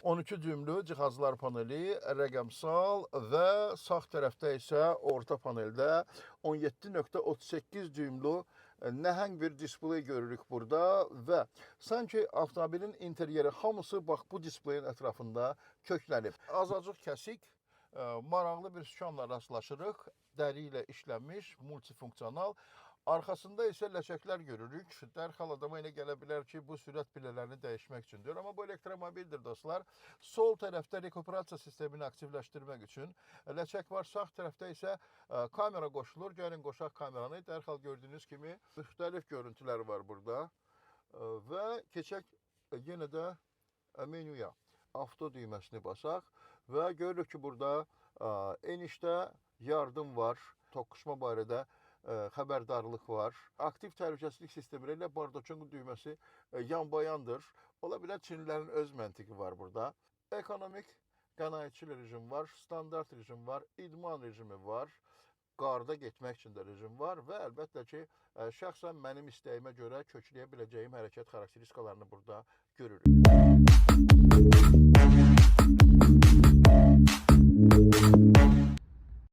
12 düymlü cihazlar paneli, rəqəmsal və sağ tərəfdə isə orta paneldə 17.38 düymlü nəhəng bir displey görürük burada və sanki avtomobilin interyeri hamısı bax bu displeyin ətrafında köklənib. Azacıq kəsik, maraqlı bir sükanla rastlaşırıq, dəri ilə işlənmiş, multifunksiyonal. Arxasında isə ləçəklər görürük. Dərhal adama elə gələ bilər ki, bu sürət pilələrini dəyişmək üçündür. Amma bu elektromobildir dostlar. Sol tərəfdə rekuperasiya sistemini aktivləşdirmək üçün ləçək var. Sağ tərəfdə isə kamera qoşulur. Gəlin qoşaq kameranı. Dərhal gördüyünüz kimi müxtəlif görüntülər var burada. Və keçək yenə də menyuya. Avto düyməsini basaq və görürük ki, burada enişdə yardım var. Toqquşma barədə xəbərdarlıq var. Aktiv təhlükəsizlik sistemi ilə bardoçun düyməsi yanbayandır. Ola bilər Çinlilərin öz məntiqi var burada. Ekonomik qənaətçil rejim var, standart rejim var, idman rejimi var, qarda getmək üçün də rejim var və əlbəttə ki, şəxsən mənim istəyimə görə kökləyə biləcəyim hərəkət xarakteristikalarını burada görürük.